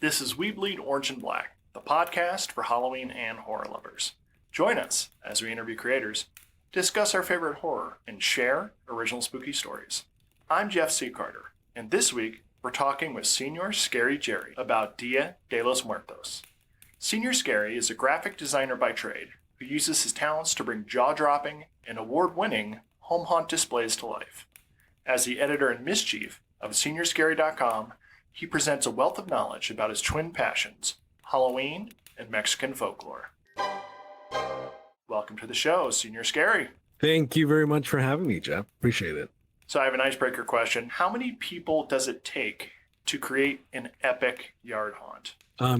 This is We Bleed Orange and Black, the podcast for Halloween and horror lovers. Join us as we interview creators, discuss our favorite horror, and share original spooky stories. I'm Jeff C. Carter, and this week we're talking with Senor Scary Jerry about Dia de los Muertos. Senor Scary is a graphic designer by trade who uses his talents to bring jaw-dropping and award-winning home haunt displays to life. As the editor-in-chief of seniorscary.com, he presents a wealth of knowledge about his twin passions, Halloween and Mexican folklore. Welcome to the show, Senor Scary. Thank you very much for having me, Jeff. Appreciate it. So I have an icebreaker question. How many people does it take to create an epic yard haunt?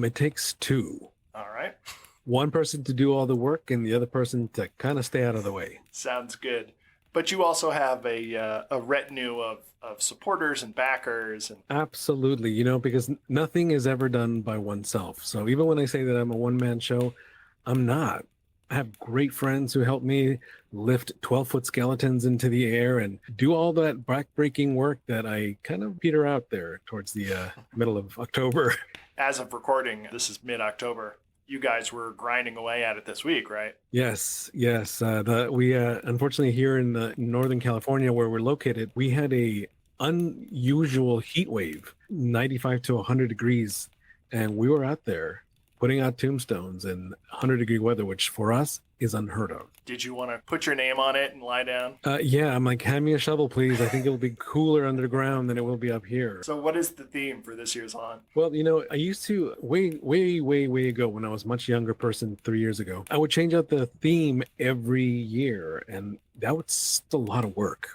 It takes two. All right. One person to do all the work and the other person to kind of stay out of the way. Sounds good. But you also have a retinue of supporters and backers. And Absolutely. Because nothing is ever done by oneself. So even when I say that I'm a one-man show, I'm not. I have great friends who help me lift 12-foot skeletons into the air and do all that back-breaking work that I kind of peter out there towards the middle of October. As of recording, this is mid-October. You guys were grinding away at it this week, right? Yes. We unfortunately here in Northern California where we're located, we had a unusual heat wave, 95 to 100 degrees, and we were out there putting out tombstones in 100-degree weather, which for us is unheard of. Did you want to put your name on it and lie down? Yeah, I'm like, hand me a shovel, please. I think it'll be cooler underground than it will be up here. So what is the theme for this year's haunt? Well, I used to, way ago when I was a much younger person 3 years ago, I would change out the theme every year, and that was a lot of work.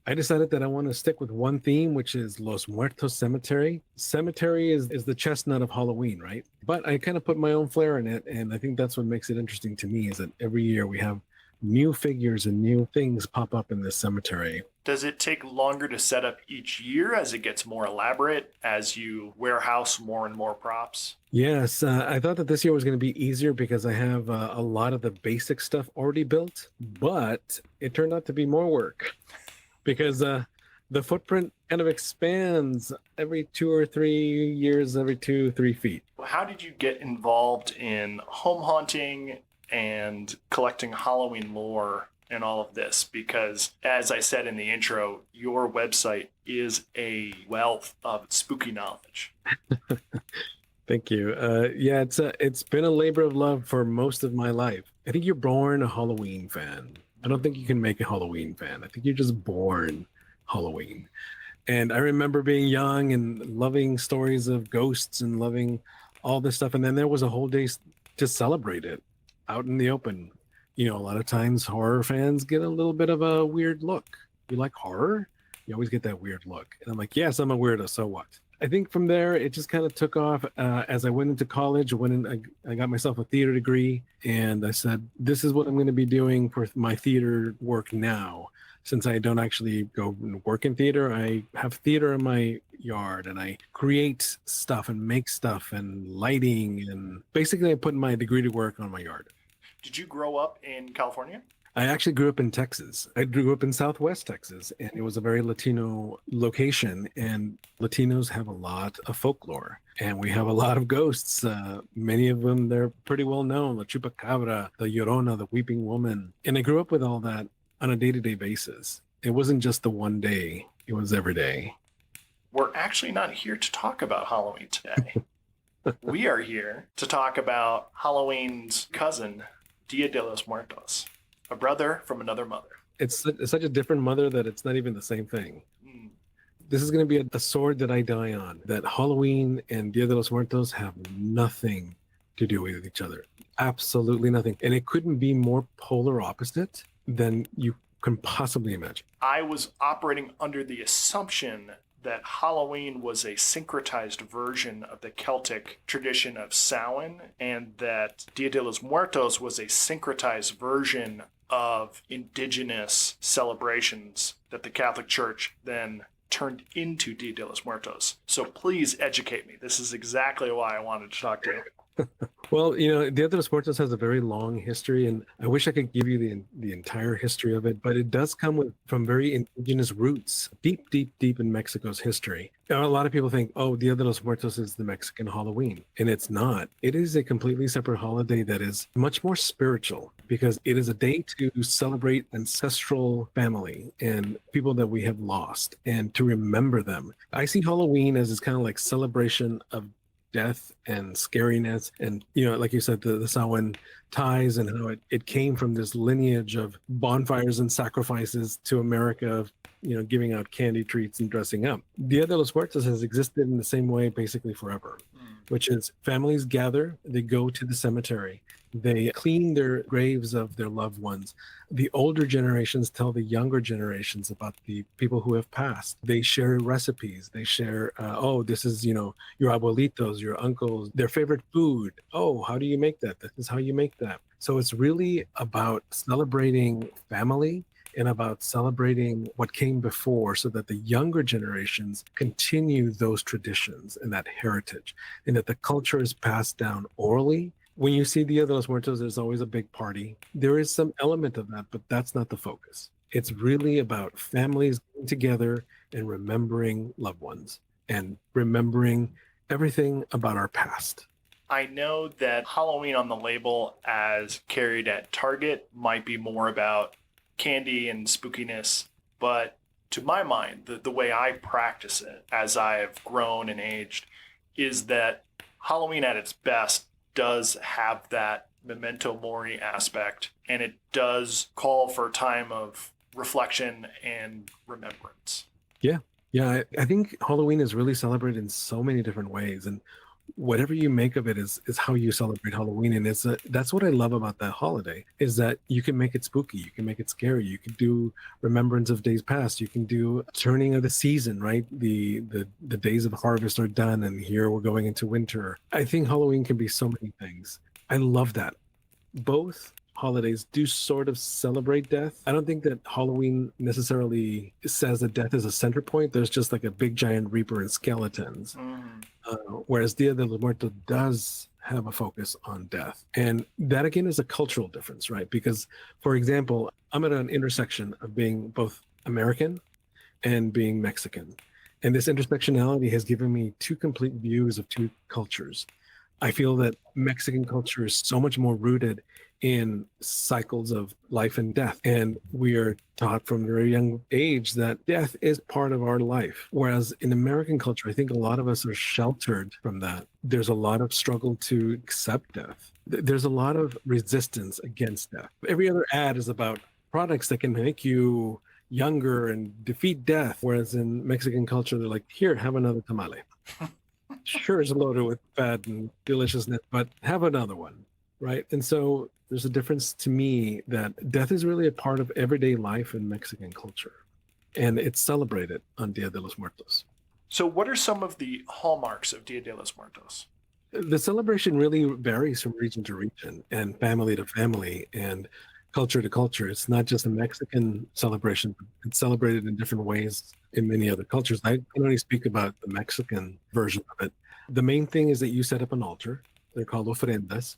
I decided that I want to stick with one theme, which is Los Muertos Cemetery. Cemetery is the chestnut of Halloween, right? But I kind of put my own flair in it, and I think that's what makes it interesting to me is that every year we have new figures and new things pop up in this cemetery. Does it take longer to set up each year as it gets more elaborate, as you warehouse more and more props? Yes, I thought that this year was going to be easier because I have a lot of the basic stuff already built, but it turned out to be more work. Because the footprint kind of expands every 2 or 3 years, every 2-3 feet. How did you get involved in home haunting and collecting Halloween lore and all of this? Because as I said in the intro, your website is a wealth of spooky knowledge. Thank you. Yeah, it's been a labor of love for most of my life. I think you're born a Halloween fan. I don't think you can make a Halloween fan. I think you're just born Halloween. And I remember being young and loving stories of ghosts and loving all this stuff. And then there was a whole day to celebrate it out in the open. A lot of times horror fans get a little bit of a weird look. You like horror? You always get that weird look. And I'm like, yes, I'm a weirdo. So what? I think from there, it just kind of took off as I went into college. I got myself a theater degree, and I said, this is what I'm going to be doing for my theater work now. Since I don't actually go and work in theater, I have theater in my yard, and I create stuff and make stuff and lighting. And basically, I put my degree to work on my yard. Did you grow up in California? I actually grew up in Texas. I grew up in Southwest Texas, and it was a very Latino location. And Latinos have a lot of folklore, and we have a lot of ghosts. Many of them, they're pretty well known. La Chupacabra, the Llorona, the Weeping Woman. And I grew up with all that on a day-to-day basis. It wasn't just the one day. It was every day. We're actually not here to talk about Halloween today. We are here to talk about Halloween's cousin, Dia de los Muertos. A brother from another mother. It's such a different mother that it's not even the same thing. This is going to be a sword that I die on, that Halloween and Dia de los Muertos have nothing to do with each other. Absolutely nothing. And it couldn't be more polar opposite than you can possibly imagine. I was operating under the assumption that Halloween was a syncretized version of the Celtic tradition of Samhain, and that Dia de los Muertos was a syncretized version of indigenous celebrations that the Catholic Church then turned into Dia de los Muertos. So please educate me. This is exactly why I wanted to talk to you. Well, Dia de los Muertos has a very long history, and I wish I could give you the entire history of it, but it does come from very indigenous roots, deep, deep, deep in Mexico's history. A lot of people think, oh, Dia de los Muertos is the Mexican Halloween, and it's not. It is a completely separate holiday that is much more spiritual because it is a day to celebrate ancestral family and people that we have lost and to remember them. I see Halloween as this kind of like celebration of death and scariness and like you said, the Samhain ties and how it came from this lineage of bonfires and sacrifices to America of giving out candy treats and dressing up. Dia de los Muertos has existed in the same way basically forever, which is families gather, they go to the cemetery, they clean their graves of their loved ones. The older generations tell the younger generations about the people who have passed. They share recipes. They share, oh, this is, your abuelitos, your uncles, their favorite food. Oh, how do you make that? This is how you make that. So it's really about celebrating family and about celebrating what came before so that the younger generations continue those traditions and that heritage and that the culture is passed down orally. When you see Dia de los Muertos, there's always a big party. There is some element of that, but that's not the focus. It's really about families getting together and remembering loved ones and remembering everything about our past. I know that Halloween on the label as carried at Target might be more about candy and spookiness, but to my mind, the way I practice it as I've grown and aged is that Halloween at its best does have that memento mori aspect, and it does call for a time of reflection and remembrance. Yeah, I think Halloween is really celebrated in so many different ways, and whatever you make of it is how you celebrate Halloween. And that's what I love about that holiday is that you can make it spooky, you can make it scary, you can do remembrance of days past, you can do turning of the season, right? The days of harvest are done, and here we're going into winter. I think Halloween can be so many things. I love that. Both holidays do sort of celebrate death. I don't think that Halloween necessarily says that death is a center point. There's just like a big giant reaper and skeletons. Whereas Dia de los Muertos does have a focus on death. And that again is a cultural difference, right? Because, for example, I'm at an intersection of being both American and being Mexican. And this intersectionality has given me two complete views of two cultures. I feel that Mexican culture is so much more rooted in cycles of life and death. And we are taught from a very young age that death is part of our life. Whereas in American culture, I think a lot of us are sheltered from that. There's a lot of struggle to accept death. There's a lot of resistance against death. Every other ad is about products that can make you younger and defeat death. Whereas in Mexican culture, they're like, here, have another tamale. Sure, it's loaded with fat and deliciousness, but have another one, right? And so there's a difference to me that death is really a part of everyday life in Mexican culture, and it's celebrated on Dia de los Muertos. So what are some of the hallmarks of Dia de los Muertos? The celebration really varies from region to region and family to family and culture to culture. It's not just a Mexican celebration. It's celebrated in different ways in many other cultures. I can only speak about the Mexican version of it. The main thing is that you set up an altar. They're called ofrendas.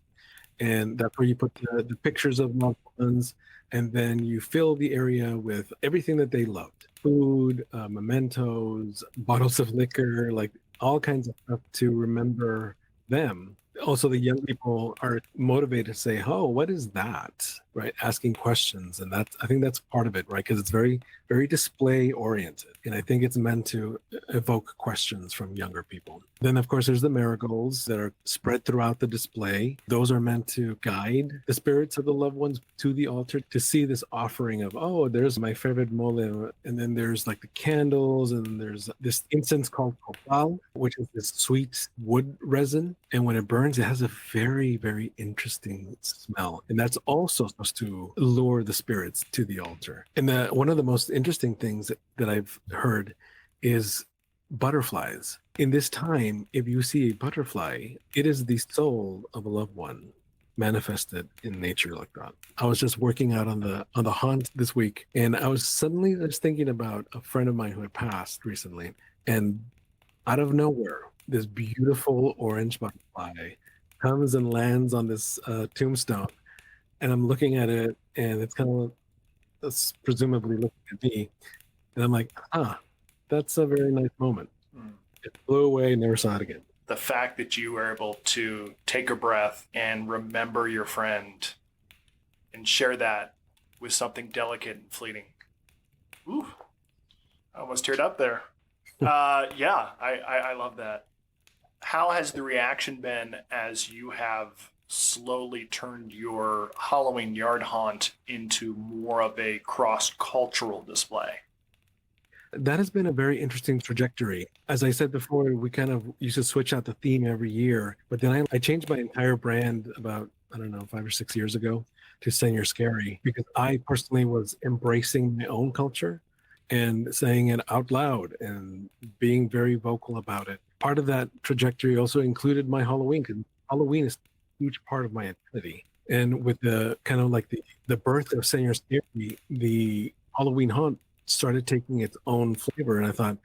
And that's where you put the pictures of loved ones. And then you fill the area with everything that they loved. Food, mementos, bottles of liquor, like all kinds of stuff to remember them. Also, the young people are motivated to say, oh, what is that? Right? Asking questions. And I think that's part of it, right? Because it's very, very display oriented. And I think it's meant to evoke questions from younger people. Then, of course, there's the marigolds that are spread throughout the display. Those are meant to guide the spirits of the loved ones to the altar to see this offering of, oh, there's my favorite mole. And then there's like the candles, and there's this incense called copal, which is this sweet wood resin. And when it burns, it has a very, very interesting smell. And that's also supposed to lure the spirits to the altar. And one of the most interesting things that I've heard is butterflies. In this time, if you see a butterfly, it is the soul of a loved one manifested in nature like that. I was just working out on the haunt this week, and I was suddenly just thinking about a friend of mine who had passed recently, and out of nowhere, this beautiful orange butterfly comes and lands on this tombstone, and I'm looking at it, and it's kind of presumably looking at me, and I'm like, that's a very nice moment. It flew away, never saw it again. The fact that you were able to take a breath and remember your friend and share that with something delicate and fleeting. Ooh, I almost teared up there. Yeah, I love that. How has the reaction been as you have slowly turned your Halloween yard haunt into more of a cross-cultural display? That has been a very interesting trajectory. As I said before, we kind of used to switch out the theme every year, but then I changed my entire brand about, I don't know, 5 or 6 years ago to Senor Scary, because I personally was embracing my own culture and saying it out loud and being very vocal about it. Part of that trajectory also included my Halloween, because Halloween is a huge part of my identity. And with the kind of like the birth of Senor Scary, the Halloween haunt started taking its own flavor, and I thought,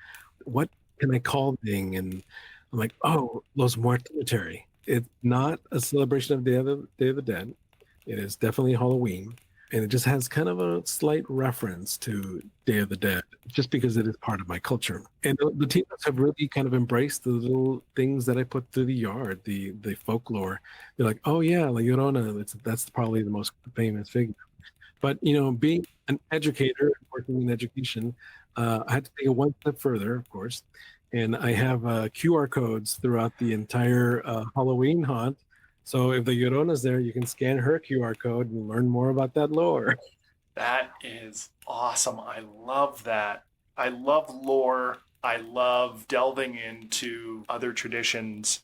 what can I call the thing? And I'm like, oh, Los Muertos. It's not a celebration of Day of the Dead. It is definitely Halloween, and it just has kind of a slight reference to Day of the Dead, just because it is part of my culture. And the teams have really kind of embraced the little things that I put through the yard, the folklore. They're like, oh yeah, La Llorona, that's probably the most famous figure. But being an educator, working in education, I had to take it one step further, of course, and I have QR codes throughout the entire Halloween haunt. So if the Llorona's there, you can scan her QR code and learn more about that lore. That is awesome. I love that. I love lore. I love delving into other traditions.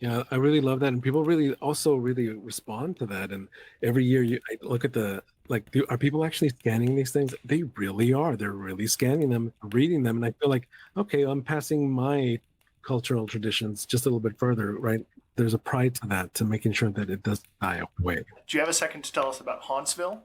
Yeah, I really love that, and people really also really respond to that. And every year, I look at are people actually scanning these things? They really are. They're really scanning them, reading them, and I feel like, okay, I'm passing my cultural traditions just a little bit further, right? There's a pride to that, to making sure that it doesn't die away. Do you have a second to tell us about Hauntsville?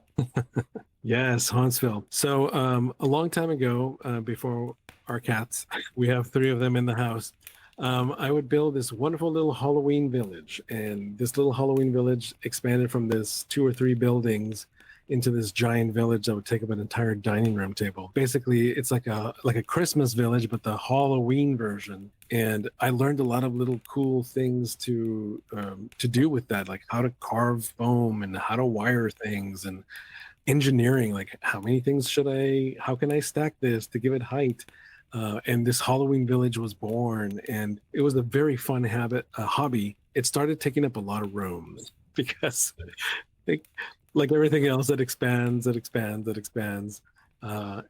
Yes, Hauntsville. So a long time ago, before our cats, we have 3 of them in the house. I would build this wonderful little Halloween village, and this little Halloween village expanded from this 2 or 3 buildings into this giant village that would take up an entire dining room table. Basically, it's like a Christmas village, but the Halloween version. And I learned a lot of little cool things to do with that, like how to carve foam and how to wire things, and engineering, like how can I stack this to give it height. And this Halloween village was born, and it was a very fun hobby. It started taking up a lot of rooms because like everything else, it expands, and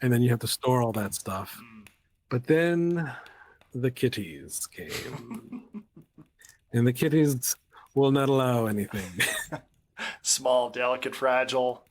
then you have to store all that stuff. But then the kitties came, and the kitties will not allow anything. Small, delicate, fragile,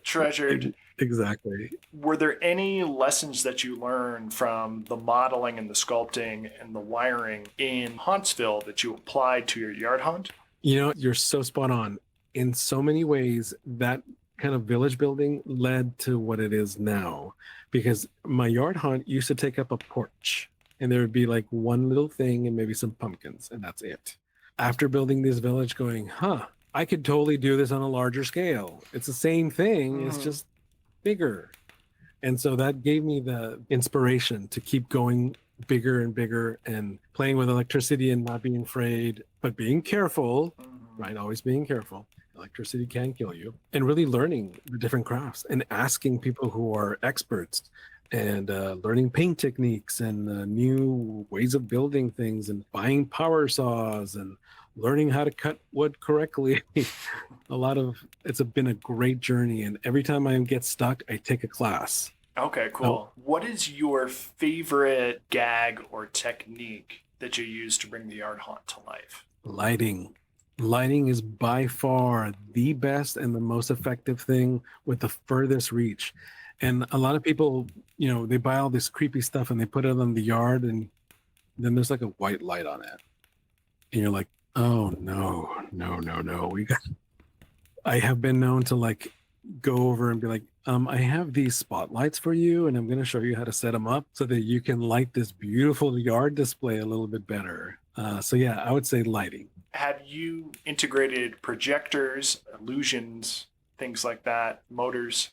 treasured. Exactly. Were there any lessons that you learned from the modeling and the sculpting and the wiring in Hauntsville that you applied to your yard hunt? You're so spot on. In so many ways, that kind of village building led to what it is now, because my yard hunt used to take up a porch, and there would be like one little thing and maybe some pumpkins, and that's it. After building this village, going, I could totally do this on a larger scale. It's the same thing, it's just bigger. And so that gave me the inspiration to keep going bigger and bigger, and playing with electricity and not being afraid, but being careful, right? Always being careful. Electricity can kill you. And really learning the different crafts and asking people who are experts, and learning paint techniques and new ways of building things, and buying power saws and learning how to cut wood correctly. It's been a great journey, and every time I get stuck, I take a class. Okay, cool. What is your favorite gag or technique that you use to bring the yard haunt to life? Lighting. Lighting is by far the best and the most effective thing with the furthest reach. And a lot of people, they buy all this creepy stuff and they put it on the yard, and then there's like a white light on it. And you're like, oh no. I have been known to like go over and be like, I have these spotlights for you, and I'm going to show you how to set them up so that you can light this beautiful yard display a little bit better. So yeah, I would say lighting. Have you integrated projectors, illusions, things like that, motors?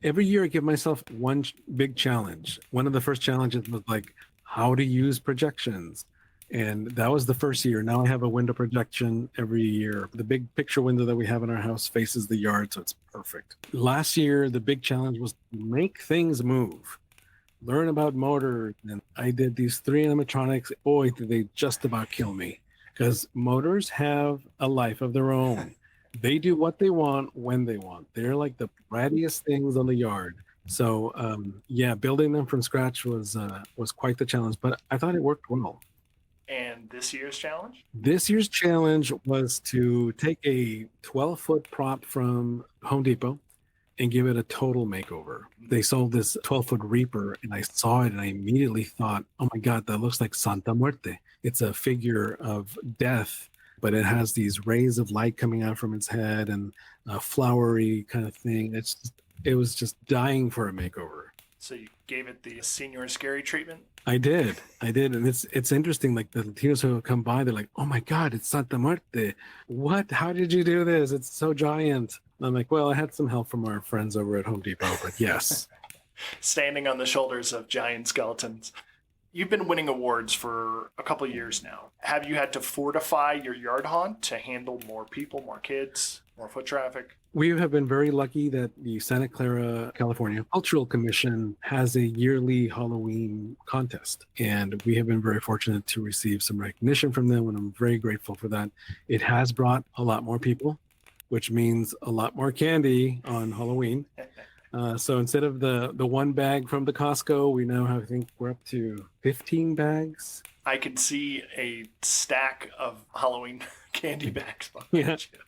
Every year I give myself one big challenge. One of the first challenges was like how to use projections. And that was the first year. Now I have a window projection every year. The big picture window that we have in our house faces the yard, so it's perfect. Last year, the big challenge was to make things move, learn about motors. And I did these 3 animatronics. Boy, did they just about kill me, because motors have a life of their own. They do what they want when they want. They're like the brattiest things on the yard. So yeah, building them from scratch was quite the challenge, but I thought it worked well. And this year's challenge? This year's challenge was to take a 12-foot prop from Home Depot and give it a total makeover. They sold this 12-foot Reaper, and I saw it and I immediately thought, oh my God, that looks like Santa Muerte. It's a figure of death, but it has these rays of light coming out from its head and a flowery kind of thing. It was just dying for a makeover. So you gave it the Senor Scary treatment? I did, and it's interesting. Like the Latinos who come by, they're like, "Oh my God, it's Santa Muerte! What? How did you do this? It's so giant." And I'm like, "Well, I had some help from our friends over at Home Depot, but yes." Standing on the shoulders of giant skeletons. You've been winning awards for a couple of years now. Have you had to fortify your yard haunt to handle more people, more kids, more foot traffic? We have been very lucky that the Santa Clara, California Cultural Commission has a yearly Halloween contest. And we have been very fortunate to receive some recognition from them, and I'm very grateful for that. It has brought a lot more people, which means a lot more candy on Halloween. So instead of the 1 bag from the Costco, we now have, I think we're up to 15 bags. I could see a stack of Halloween candy bags behind Yeah. you.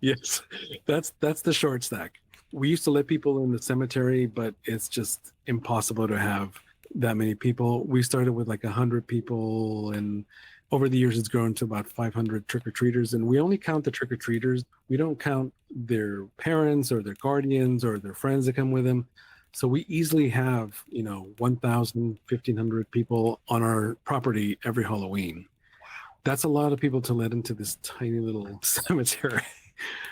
Yes, that's the short stack. We used to let people in the cemetery, but it's just impossible to have that many people. We started with like 100 people, and over the years it's grown to about 500 trick-or-treaters. And we only count the trick-or-treaters. We don't count their parents or their guardians or their friends that come with them. So we easily have, 1,000, 1,500 people on our property every Halloween. That's a lot of people to let into this tiny little cemetery.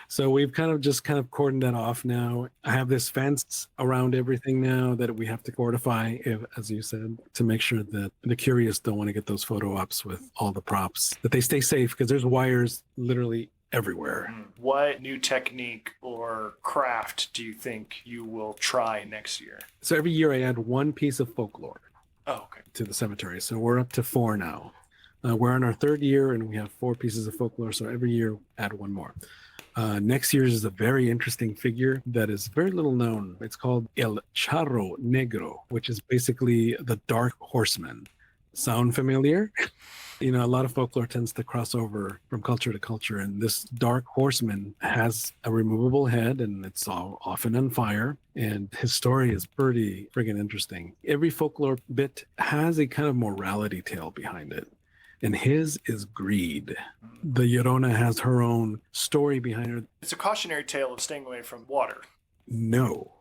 So we've kind of cordoned that off now. I have this fence around everything now that we have to fortify, as you said, to make sure that the curious don't want to get those photo ops with all the props, that they stay safe, because there's wires literally everywhere. What new technique or craft do you think you will try next year? So every year I add one piece of folklore okay. to the cemetery. So we're up to 4 now. We're in our 3rd year and we have 4 pieces of folklore. So every year add 1 more. Next year's is a very interesting figure that is very little known. It's called El Charro Negro, which is basically the dark horseman. Sound familiar? A lot of folklore tends to cross over from culture to culture, and this dark horseman has a removable head, and it's often on fire, and his story is pretty friggin' interesting. Every folklore bit has a kind of morality tale behind it, and his is greed. The Llorona has her own story behind her. It's a cautionary tale of staying away from water. No.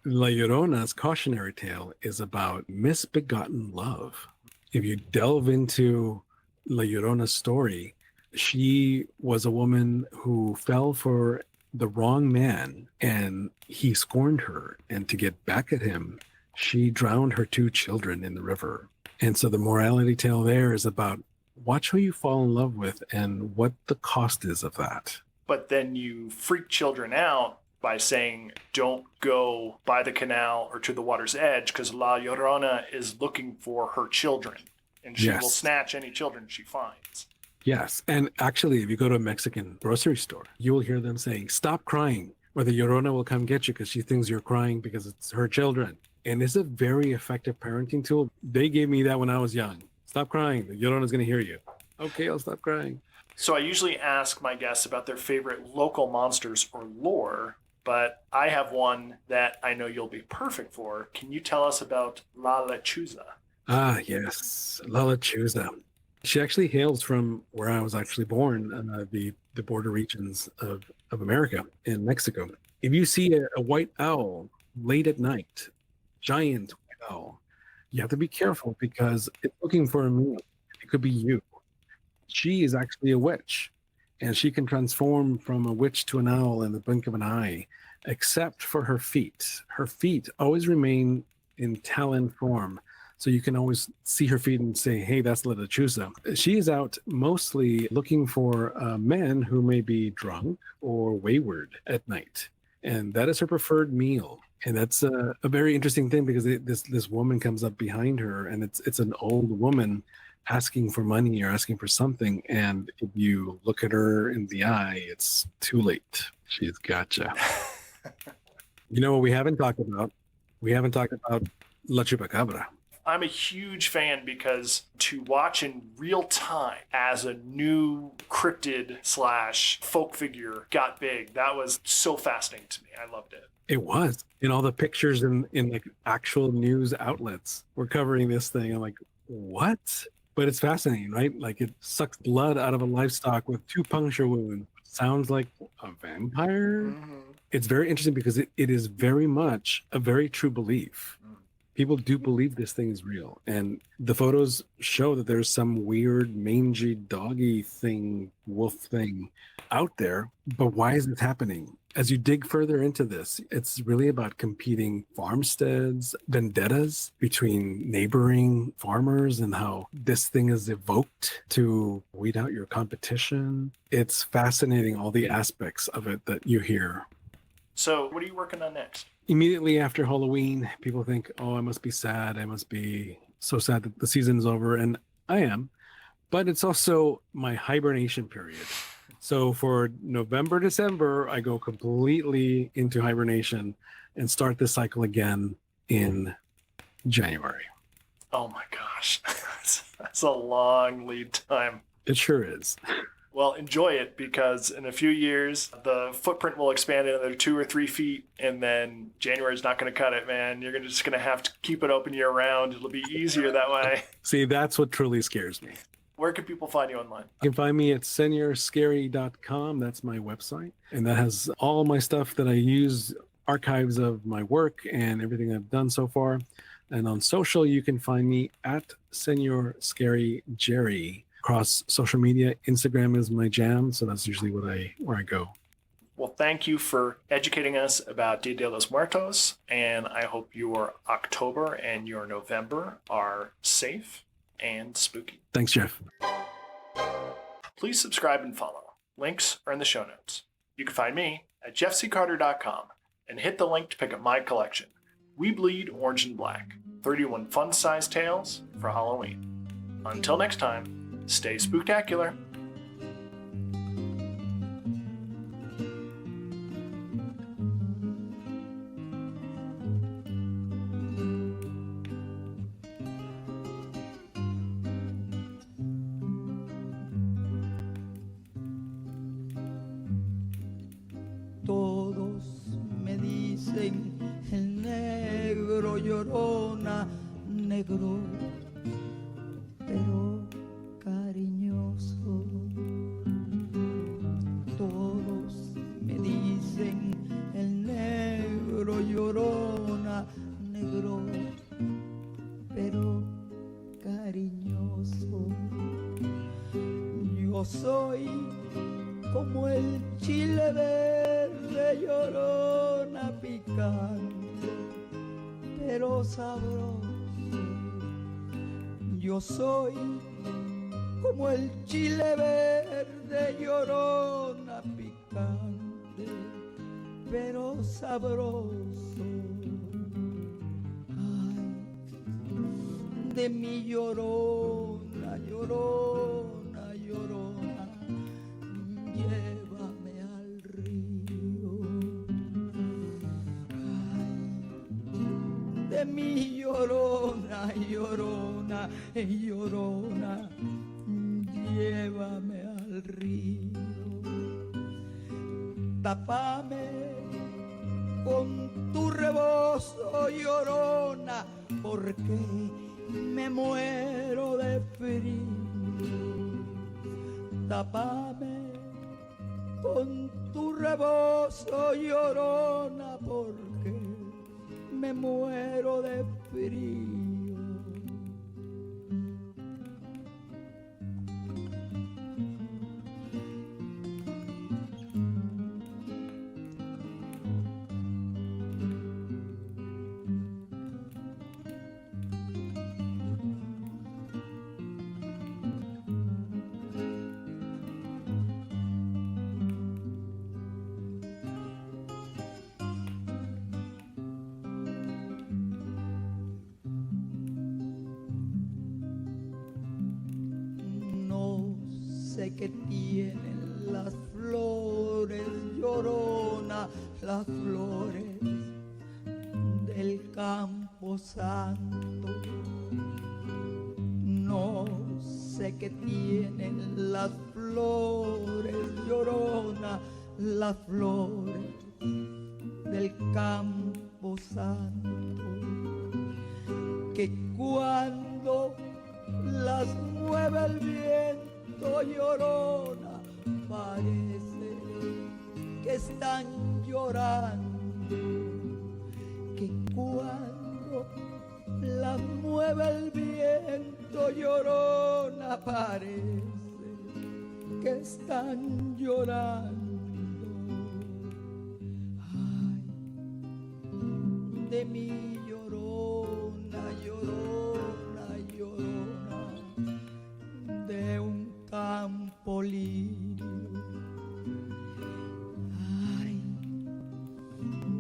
La Llorona's cautionary tale is about misbegotten love. If you delve into La Llorona's story, she was a woman who fell for the wrong man and he scorned her. And to get back at him, she drowned her 2 children in the river. And so the morality tale there is about watch who you fall in love with and what the cost is of that. But then you freak children out by saying, don't go by the canal or to the water's edge, because La Llorona is looking for her children, and she will snatch any children she finds. Yes. And actually, if you go to a Mexican grocery store, you will hear them saying, stop crying, or the Llorona will come get you because she thinks you're crying because it's her children. And it's a very effective parenting tool. They gave me that when I was young. Stop crying. The Llorona's going to hear you. Okay, I'll stop crying. So I usually ask my guests about their favorite local monsters or lore, but I have one that I know you'll be perfect for. Can you tell us about La Lechuza? Ah, yes. La Lechuza. She actually hails from where I was actually born, the border regions of America in Mexico. If you see a white owl late at night, giant white owl, you have to be careful because it's looking for a meal. It could be you. She is actually a witch, and she can transform from a witch to an owl in the blink of an eye, except for her feet. Her feet always remain in talon form, so you can always see her feet and say, hey, that's Lechuza. She is out mostly looking for men who may be drunk or wayward at night, and that is her preferred meal. And that's a very interesting thing, because this woman comes up behind her, and it's an old woman asking for money or asking for something, and if you look at her in the eye, it's too late. She's gotcha. You know what we haven't talked about? We haven't talked about La Chupacabra. I'm a huge fan because to watch in real time as a new cryptid / folk figure got big, that was so fascinating to me. I loved it. It was. And all the pictures in like actual news outlets were covering this thing. I'm like, what? But it's fascinating, right? Like, it sucks blood out of a livestock with 2 puncture wounds. Sounds like a vampire. Mm-hmm. It's very interesting because it is very much a very true belief. People do believe this thing is real. And the photos show that there's some weird mangy doggy thing, wolf thing out there. But why is this happening? As you dig further into this, it's really about competing farmsteads, vendettas between neighboring farmers, and how this thing is evoked to weed out your competition. It's fascinating, all the aspects of it that you hear. So what are you working on next? Immediately after Halloween, people think, oh, I must be sad. I must be so sad that the season's over. And I am. But it's also my hibernation period. So for November, December, I go completely into hibernation and start this cycle again in January. Oh my gosh. That's a long lead time. It sure is. Well, enjoy it, because in a few years, the footprint will expand another 2 or 3 feet, and then January's not going to cut it, man. You're just going to have to keep it open year round. It'll be easier that way. See, that's what truly scares me. Where can people find you online? You can find me at seniorscary.com. That's my website. And that has all my stuff that I use, archives of my work and everything I've done so far. And on social, you can find me at Senor Scary Jerry. Across social media, Instagram is my jam, so that's usually where I go. Well, thank you for educating us about Dia de los Muertos, and I hope your October and your November are safe and spooky. Thanks, Jeff. Please subscribe and follow. Links are in the show notes. You can find me at jeffccarter.com and hit the link to pick up my collection, We Bleed Orange and Black, 31 fun-sized tales for Halloween. Until next time, stay spooktacular. Todos me dicen el negro llorona, negro, pero cariñoso. Todos me dicen el negro llorona, negro, pero cariñoso. Yo soy como el chile verde, llorona, picante, pero sabroso. Yo soy como el chile verde, llorona, picante, pero sabroso. Ay, de mi llorona, llorona, llorona, llévame al río. Ay, de mi llorona, llorona, llorona, llévame al río. Tápame con tu rebozo, llorona, porque me muero de frío. Tápame con tu rebozo, llorona, porque me muero de frío. sé que tienen las flores, Llorona, las flores del campo santo. No sé que tienen las flores, Llorona, las flores del campo santo, que cuando las mueve el viento, Llorona, parece que están llorando, que cuando las mueve el viento, Llorona, parece que están llorando. Ay, de mi Llorona, Llorona, Llorona, de un campo lirio. Ay,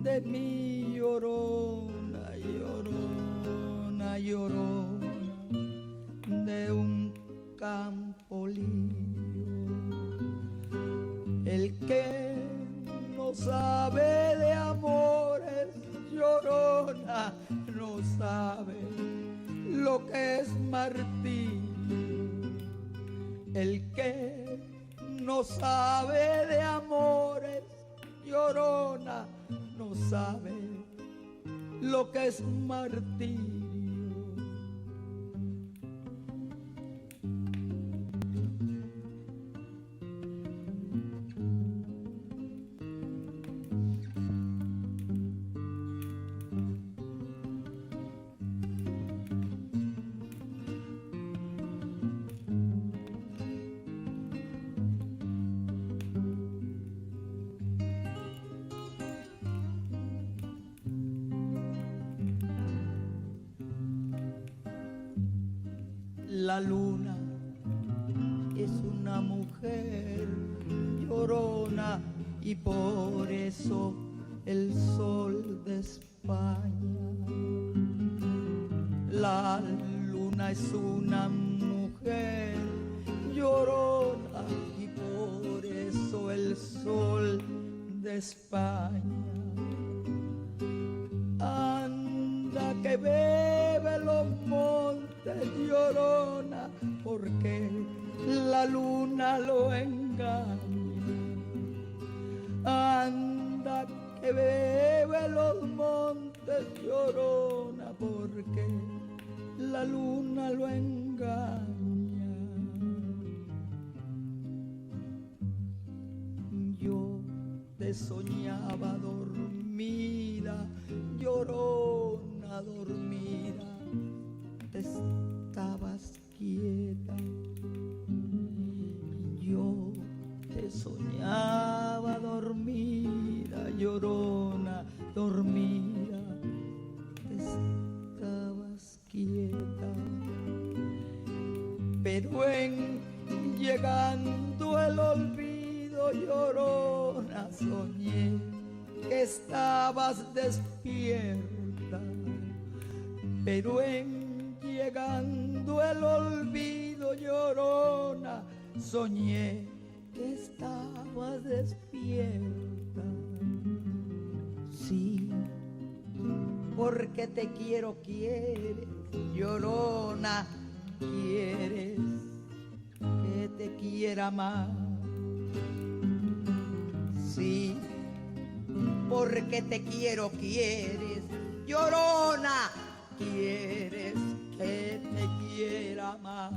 de mi Llorona, Llorona, Llorona, de un campo lirio. El que no sabe de amores, Llorona, no sabe lo que es martirio. El que no sabe de amores, Llorona, no sabe lo que es martirio. La luna es una mujer llorona y por eso el sol de España. La luna es una mujer llorona y por eso el sol de España. Anda que bebe los montes, Llorona, porque la luna lo engaña. Anda que bebe los montes, Llorona, porque la luna lo engaña. Yo te soñaba dormida, Llorona, dormida, estabas quieta. Yo te soñaba dormida, Llorona, dormida, estabas quieta. Pero en llegando el olvido, Llorona, soñé que estabas despierta. Pero en llegando el olvido, Llorona, soñé que estabas despierta. Sí, porque te quiero, quieres, Llorona, quieres que te quiera más. Sí, porque te quiero, quieres, Llorona, quieres que te quiera más.